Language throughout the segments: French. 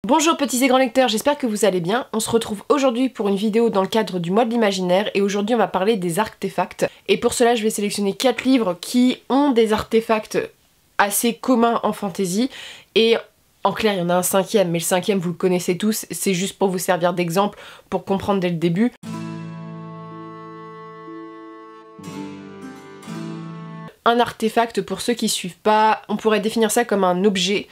Bonjour petits et grands lecteurs, j'espère que vous allez bien. On se retrouve aujourd'hui pour une vidéo dans le cadre du mois de l'imaginaire et aujourd'hui on va parler des artefacts. Et pour cela je vais sélectionner 4 livres qui ont des artefacts assez communs en fantasy et en clair il y en a un cinquième, mais le cinquième vous le connaissez tous, c'est juste pour vous servir d'exemple, pour comprendre dès le début. Un artefact, pour ceux qui suivent pas, on pourrait définir ça comme un objet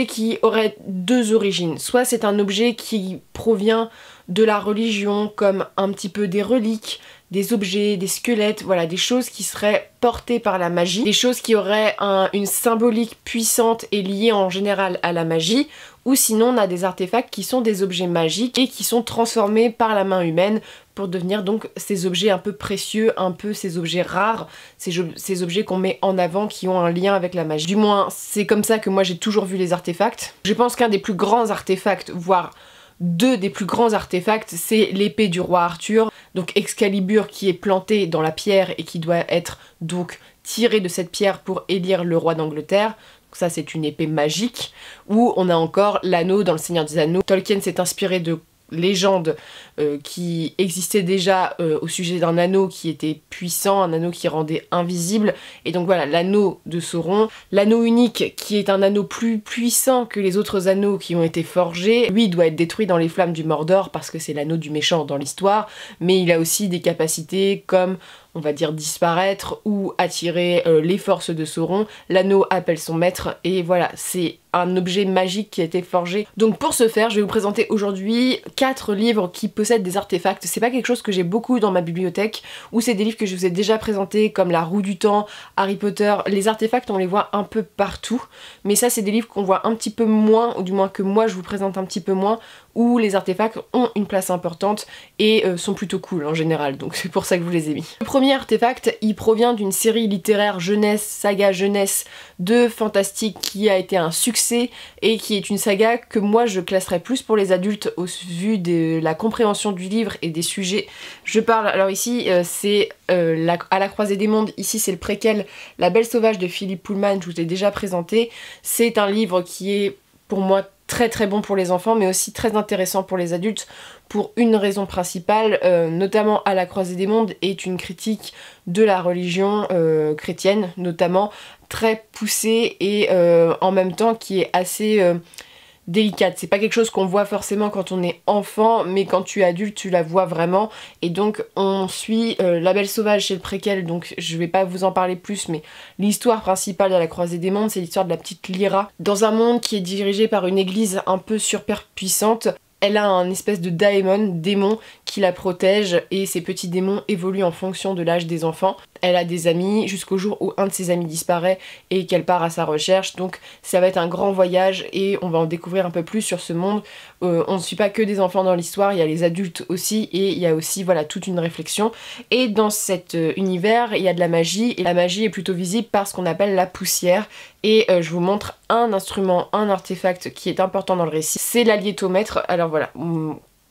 qui aurait deux origines. Soit c'est un objet qui provient de la religion, comme un petit peu des reliques, des objets, des squelettes, voilà, des choses qui seraient portées par la magie, des choses qui auraient une symbolique puissante et liée en général à la magie, ou sinon on a des artefacts qui sont des objets magiques et qui sont transformés par la main humaine pour devenir donc ces objets un peu précieux, un peu ces objets rares, ces objets qu'on met en avant qui ont un lien avec la magie. Du moins, c'est comme ça que moi j'ai toujours vu les artefacts. Je pense qu'un des plus grands artefacts, voire deux des plus grands artefacts, c'est l'épée du roi Arthur, donc Excalibur qui est plantée dans la pierre et qui doit être donc tirée de cette pierre pour élire le roi d'Angleterre. Ça c'est une épée magique. Ou on a encore l'anneau dans le Seigneur des Anneaux. Tolkien s'est inspiré de légendes qui existaient déjà au sujet d'un anneau qui était puissant, un anneau qui rendait invisible, et donc voilà, l'anneau de Sauron, l'anneau unique qui est un anneau plus puissant que les autres anneaux qui ont été forgés, lui doit être détruit dans les flammes du Mordor parce que c'est l'anneau du méchant dans l'histoire, mais il a aussi des capacités comme on va dire disparaître ou attirer les forces de Sauron. L'anneau appelle son maître et voilà, c'est un objet magique qui a été forgé. Donc pour ce faire, je vais vous présenter aujourd'hui 4 livres qui possèdent des artefacts. C'est pas quelque chose que j'ai beaucoup dans ma bibliothèque, ou c'est des livres que je vous ai déjà présentés comme La Roue du Temps, Harry Potter. Les artefacts on les voit un peu partout, mais ça c'est des livres qu'on voit un petit peu moins, ou du moins que moi je vous présente un petit peu moins, où les artefacts ont une place importante et sont plutôt cool en général, donc c'est pour ça que je vous les ai mis. Le premier artefact, il provient d'une série littéraire jeunesse, saga jeunesse de fantastique qui a été un succès et qui est une saga que moi je classerais plus pour les adultes au vu de la compréhension du livre et des sujets. Je parle, alors ici c'est À la croisée des mondes, ici c'est le préquel La Belle Sauvage de Philippe Pullman, je vous l'ai déjà présenté. C'est un livre qui est pour moi très très bon pour les enfants mais aussi très intéressant pour les adultes pour une raison principale, notamment À la croisée des mondes est une critique de la religion chrétienne notamment, très poussée et en même temps qui est assez délicate. C'est pas quelque chose qu'on voit forcément quand on est enfant, mais quand tu es adulte tu la vois vraiment, et donc on suit La Belle Sauvage, c'est le préquel, donc je vais pas vous en parler plus, mais l'histoire principale de La Croisée des Mondes, c'est l'histoire de la petite Lyra, dans un monde qui est dirigé par une église un peu surpuissante. Elle a un espèce de démon qui la protège et ces petits démons évoluent en fonction de l'âge des enfants. Elle a des amis jusqu'au jour où un de ses amis disparaît et qu'elle part à sa recherche, donc ça va être un grand voyage et on va en découvrir un peu plus sur ce monde. On ne suit pas que des enfants dans l'histoire, il y a les adultes aussi et il y a aussi voilà toute une réflexion. Et dans cet univers il y a de la magie et la magie est plutôt visible par ce qu'on appelle la poussière. Et je vous montre un instrument, un artefact qui est important dans le récit, c'est l'aliétomètre. Alors voilà,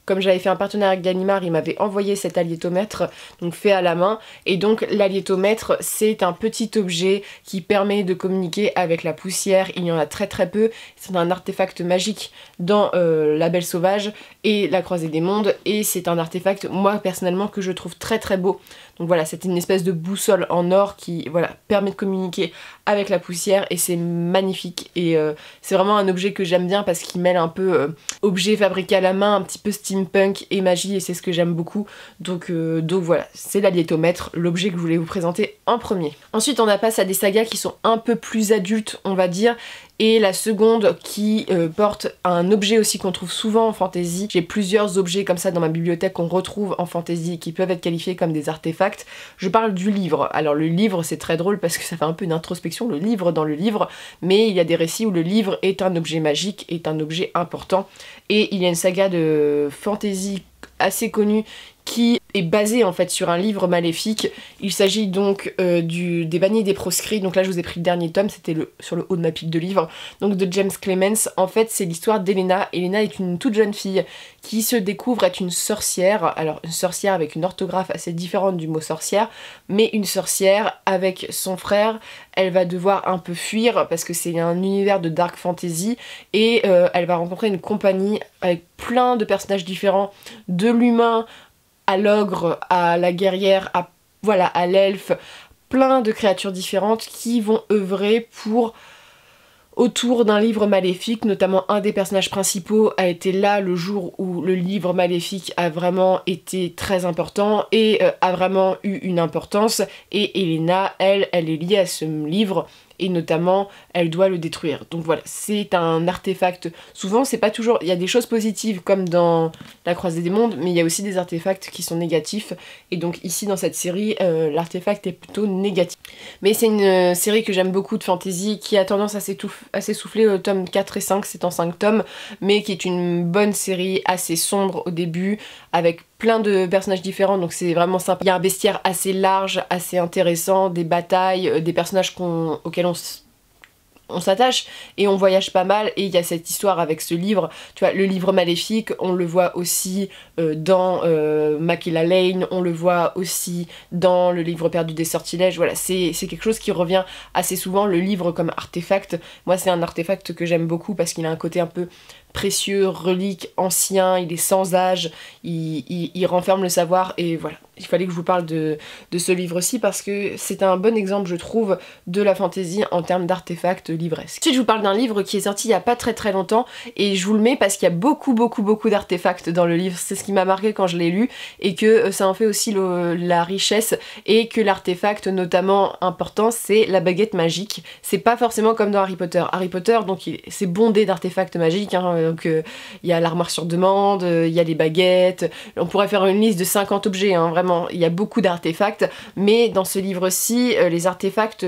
comme j'avais fait un partenariat avec Gallimard, il m'avait envoyé cet aliétomètre, donc fait à la main. Et donc l'aliétomètre, c'est un petit objet qui permet de communiquer avec la poussière. Il y en a très très peu. C'est un artefact magique dans La Belle Sauvage et La Croisée des Mondes. Et c'est un artefact, moi personnellement, que je trouve très très beau. Donc voilà, c'est une espèce de boussole en or qui voilà, permet de communiquer avec la poussière et c'est magnifique. Et c'est vraiment un objet que j'aime bien parce qu'il mêle un peu objet fabriqué à la main, un petit peu steampunk et magie, et c'est ce que j'aime beaucoup. Donc voilà, c'est l'aliétomètre, l'objet que je voulais vous présenter en premier. Ensuite on passe à des sagas qui sont un peu plus adultes on va dire, et la seconde qui porte un objet aussi qu'on trouve souvent en fantasy. J'ai plusieurs objets comme ça dans ma bibliothèque qu'on retrouve en fantasy qui peuvent être qualifiés comme des artefacts. Je parle du livre. Alors le livre c'est très drôle parce que ça fait un peu une introspection, le livre dans le livre, mais il y a des récits où le livre est un objet magique, est un objet important, et il y a une saga de fantasy assez connue qui est basé en fait sur un livre maléfique. Il s'agit donc des Bannis des Proscrits. Donc là je vous ai pris le dernier tome, c'était sur le haut de ma pile de livres, donc de James Clemens. En fait c'est l'histoire d'Elena. Elena est une toute jeune fille qui se découvre être une sorcière. Alors une sorcière avec une orthographe assez différente du mot sorcière, mais une sorcière avec son frère. Elle va devoir un peu fuir parce que c'est un univers de dark fantasy et elle va rencontrer une compagnie avec plein de personnages différents, de l'humain à l'ogre, à la guerrière, à l'elfe, plein de créatures différentes qui vont œuvrer autour d'un livre maléfique. Notamment un des personnages principaux a été là le jour où le livre maléfique a vraiment été très important et a vraiment eu une importance, et Elena, elle est liée à ce livre et notamment elle doit le détruire. Donc voilà, c'est un artefact. Souvent c'est pas toujours, il y a des choses positives comme dans La Croisée des Mondes, mais il y a aussi des artefacts qui sont négatifs, et donc ici dans cette série l'artefact est plutôt négatif. Mais c'est une série que j'aime beaucoup de fantasy, qui a tendance à s'essouffler au tome 4 et 5, c'est en 5 tomes, mais qui est une bonne série assez sombre au début, avec plein de personnages différents, donc c'est vraiment sympa. Il y a un bestiaire assez large, assez intéressant, des batailles, des personnages auxquels on s'attache et on voyage pas mal, et il y a cette histoire avec ce livre, tu vois, le livre maléfique, on le voit aussi dans Makilla Lane, on le voit aussi dans le livre perdu des sortilèges. Voilà, c'est quelque chose qui revient assez souvent, le livre comme artefact. Moi c'est un artefact que j'aime beaucoup parce qu'il a un côté un peu précieux, relique, ancien, il est sans âge, il renferme le savoir, et voilà. Il fallait que je vous parle de ce livre-ci parce que c'est un bon exemple, je trouve, de la fantasy en termes d'artefacts livresques. Ensuite, je vous parle d'un livre qui est sorti il y a pas très longtemps, et je vous le mets parce qu'il y a beaucoup d'artefacts dans le livre. C'est ce qui m'a marqué quand je l'ai lu, et que ça en fait aussi la richesse, et que l'artefact notamment important, c'est la baguette magique. C'est pas forcément comme dans Harry Potter. Harry Potter, donc c'est bondé d'artefacts magiques, hein, donc il y a l'armoire sur demande, il y a les baguettes, on pourrait faire une liste de 50 objets, hein, vraiment. Il y a beaucoup d'artefacts, mais dans ce livre-ci, les artefacts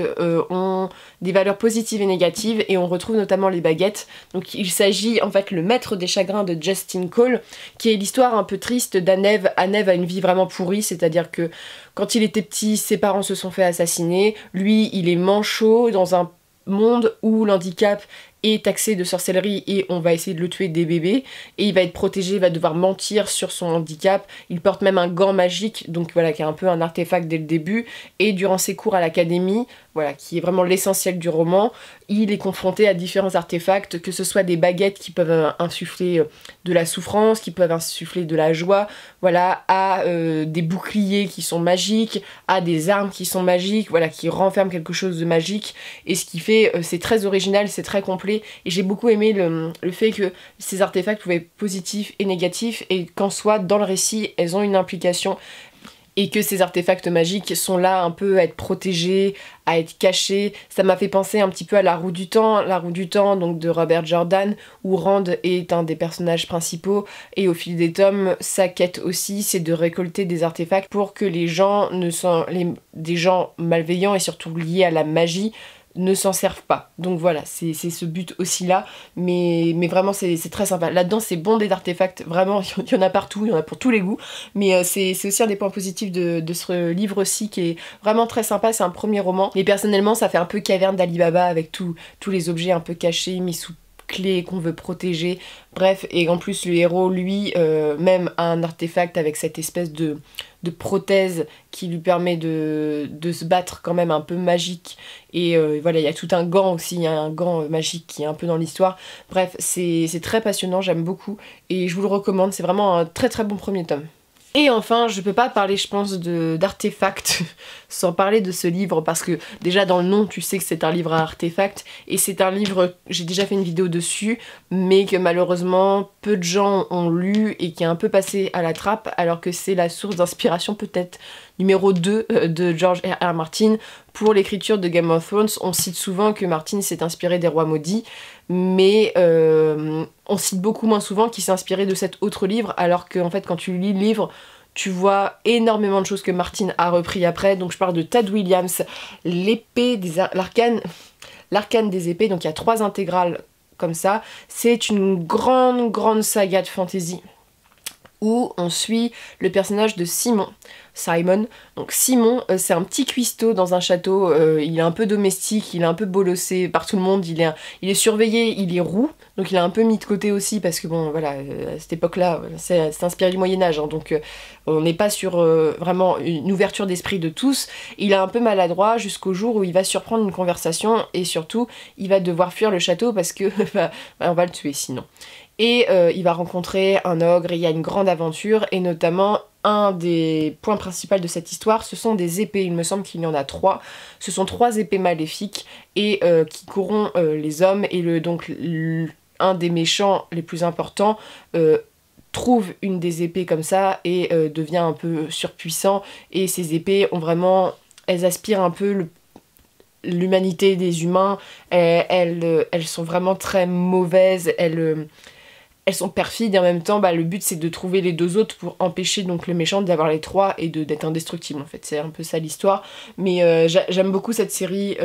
ont des valeurs positives et négatives, et on retrouve notamment les baguettes. Donc il s'agit en fait le maître des chagrins de Justin Cole, qui est l'histoire un peu triste d'Anev. Anev a une vie vraiment pourrie, c'est-à-dire que quand il était petit, ses parents se sont fait assassiner. Lui, il est manchot dans un monde où l'handicap est taxé de sorcellerie et on va essayer de le tuer dès bébé, et il va être protégé, il va devoir mentir sur son handicap. Il porte même un gant magique, donc voilà, qui est un peu un artefact dès le début, et durant ses cours à l'académie, voilà, qui est vraiment l'essentiel du roman, il est confronté à différents artefacts, que ce soit des baguettes qui peuvent insuffler de la souffrance, qui peuvent insuffler de la joie, voilà, à des boucliers qui sont magiques, à des armes qui sont magiques, voilà, qui renferment quelque chose de magique, et ce qui fait, c'est très original, c'est très complet, et j'ai beaucoup aimé le fait que ces artefacts pouvaient être positifs et négatifs, et qu'en soi, dans le récit, elles ont une implication, et que ces artefacts magiques sont là un peu à être protégés, à être cachés. Ça m'a fait penser un petit peu à La Roue du Temps, donc de Robert Jordan, où Rand est un des personnages principaux, et au fil des tomes, sa quête aussi, c'est de récolter des artefacts pour que des gens malveillants et surtout liés à la magie ne s'en servent pas. Donc voilà, c'est ce but aussi là, mais vraiment c'est très sympa. Là-dedans c'est bondé d'artefacts, vraiment il y en a partout, il y en a pour tous les goûts, mais c'est aussi un des points positifs de ce livre-ci, qui est vraiment très sympa. C'est un premier roman, mais personnellement ça fait un peu caverne d'Ali Baba, avec tous les objets un peu cachés, mis sous clé qu'on veut protéger, bref, et en plus le héros lui même a un artefact avec cette espèce de prothèse qui lui permet de se battre quand même un peu magique, et voilà, il y a tout un gant aussi, il y a un gant magique qui est un peu dans l'histoire. Bref, c'est très passionnant, j'aime beaucoup et je vous le recommande, c'est vraiment un très bon premier tome. Et enfin, je peux pas parler, je pense, d'artefacts sans parler de ce livre, parce que déjà dans le nom, tu sais que c'est un livre à artefacts, et c'est un livre, j'ai déjà fait une vidéo dessus, mais que malheureusement peu de gens ont lu et qui est un peu passé à la trappe, alors que c'est la source d'inspiration peut-être numéro 2 de George R.R. Martin pour l'écriture de Game of Thrones. On cite souvent que Martin s'est inspiré des Rois Maudits, mais on cite beaucoup moins souvent qu'il s'est inspiré de cet autre livre, alors que en fait quand tu lis le livre, tu vois énormément de choses que Martin a repris après. Donc je parle de Tad Williams, l'arcane des épées, donc il y a 3 intégrales comme ça. C'est une grande saga de fantasy. où on suit le personnage de Simon. Donc Simon, c'est un petit cuistot dans un château, il est un peu domestique, il est un peu bolossé par tout le monde, il est surveillé, il est roux, donc il est un peu mis de côté aussi parce que bon voilà, à cette époque-là, c'est inspiré du Moyen-Âge, hein, donc on n'est pas sur vraiment une ouverture d'esprit de tous. Il est un peu maladroit jusqu'au jour où il va surprendre une conversation et surtout il va devoir fuir le château parce que on va le tuer sinon. Et il va rencontrer un ogre et il y a une grande aventure et notamment un des points principaux de cette histoire, ce sont des épées. Il me semble qu'il y en a 3. Ce sont 3 épées maléfiques et qui corrompent les hommes et donc un des méchants les plus importants trouve une des épées comme ça et devient un peu surpuissant et ces épées ont vraiment... elles aspirent un peu l'humanité des humains, elles sont vraiment très mauvaises, elles sont perfides et en même temps le but c'est de trouver les 2 autres pour empêcher donc le méchant d'avoir les 3 et d'être indestructible en fait, c'est un peu ça l'histoire. Mais j'aime beaucoup cette série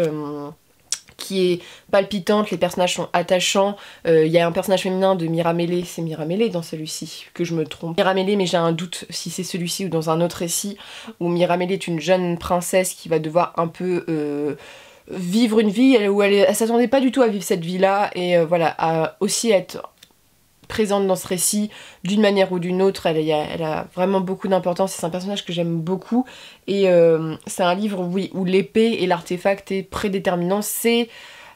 qui est palpitante, les personnages sont attachants. Il y a un personnage féminin de Miramele, c'est Miramele dans celui-ci, que je me trompe. Miramele, mais j'ai un doute si c'est celui-ci ou dans un autre récit, où Miramele est une jeune princesse qui va devoir un peu vivre une vie où elle s'attendait pas du tout à vivre cette vie-là, et voilà, à aussi être présente dans ce récit d'une manière ou d'une autre. Elle a vraiment beaucoup d'importance, c'est un personnage que j'aime beaucoup et c'est un livre où l'épée et l'artefact est prédéterminant, c'est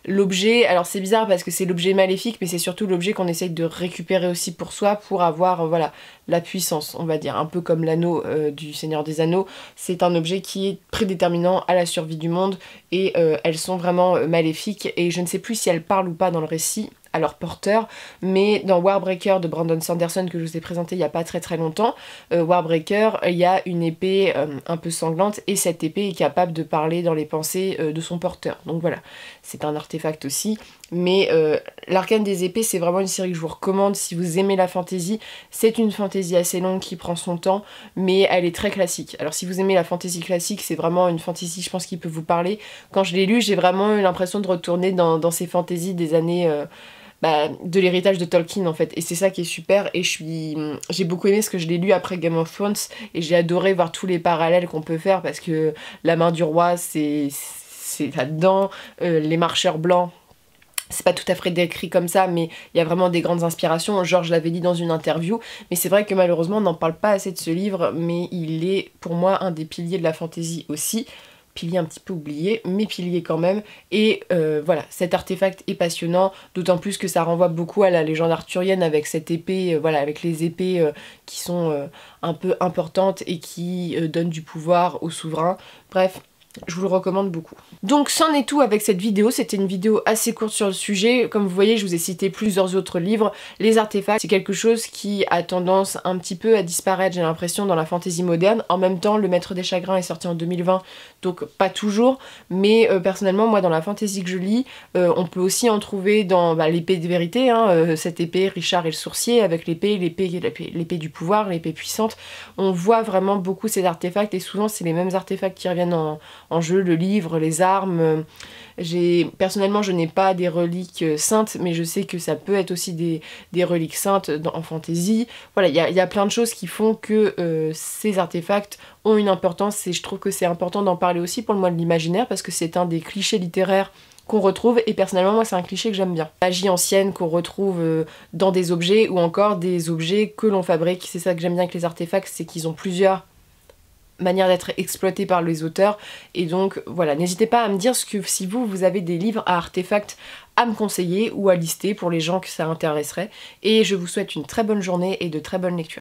l'objet, alors c'est bizarre parce que c'est l'objet maléfique mais c'est surtout l'objet qu'on essaye de récupérer aussi pour soi pour avoir voilà la puissance, on va dire, un peu comme l'anneau du Seigneur des Anneaux. C'est un objet qui est prédéterminant à la survie du monde et elles sont vraiment maléfiques et je ne sais plus si elles parlent ou pas dans le récit à leur porteur, mais dans Warbreaker de Brandon Sanderson que je vous ai présenté il n'y a pas très longtemps, Warbreaker, il y a une épée un peu sanglante et cette épée est capable de parler dans les pensées de son porteur. Donc voilà, c'est un artefact aussi. Mais l'Arcane des épées, c'est vraiment une série que je vous recommande si vous aimez la fantasy. C'est une fantasy assez longue qui prend son temps, mais elle est très classique. Alors si vous aimez la fantasy classique, c'est vraiment une fantasy, je pense, qui peut vous parler. Quand je l'ai lu, j'ai vraiment eu l'impression de retourner dans ces fantaisies des années... de l'héritage de Tolkien en fait, et c'est ça qui est super. Et j'ai beaucoup aimé ce que je l'ai lu après Game of Thrones et j'ai adoré voir tous les parallèles qu'on peut faire parce que la main du roi c'est là-dedans, les marcheurs blancs c'est pas tout à fait décrit comme ça, mais il y a vraiment des grandes inspirations. George l'avait dit dans une interview, mais c'est vrai que malheureusement on n'en parle pas assez de ce livre, mais il est pour moi un des piliers de la fantasy aussi. Pilier un petit peu oublié, mais pilier quand même. Et voilà, cet artefact est passionnant, d'autant plus que ça renvoie beaucoup à la légende arthurienne avec cette épée, voilà, avec les épées qui sont un peu importantes et qui donnent du pouvoir au souverain. Bref, je vous le recommande beaucoup. Donc c'en est tout avec cette vidéo, c'était une vidéo assez courte sur le sujet. Comme vous voyez, je vous ai cité plusieurs autres livres. Les artefacts, c'est quelque chose qui a tendance un petit peu à disparaître, j'ai l'impression, dans la fantasy moderne. En même temps, Le Maître des Chagrins est sorti en 2020, donc pas toujours. Mais personnellement, moi, dans la fantasy que je lis, on peut aussi en trouver dans l'épée de vérité, hein, cette épée, Richard et le sourcier, avec l'épée du pouvoir, l'épée puissante. On voit vraiment beaucoup ces artefacts et souvent c'est les mêmes artefacts qui reviennent en jeu, le livre, les armes. Personnellement, je n'ai pas des reliques saintes, mais je sais que ça peut être aussi des reliques saintes en fantasy. Voilà, il y a plein de choses qui font que ces artefacts ont une importance et je trouve que c'est important d'en parler aussi pour le mois de l'imaginaire parce que c'est un des clichés littéraires qu'on retrouve et personnellement moi c'est un cliché que j'aime bien. Magie ancienne qu'on retrouve dans des objets ou encore des objets que l'on fabrique. C'est ça que j'aime bien avec les artefacts, c'est qu'ils ont plusieurs manière d'être exploité par les auteurs et donc voilà, n'hésitez pas à me dire si vous avez des livres à artefacts à me conseiller ou à lister pour les gens que ça intéresserait et je vous souhaite une très bonne journée et de très bonnes lectures.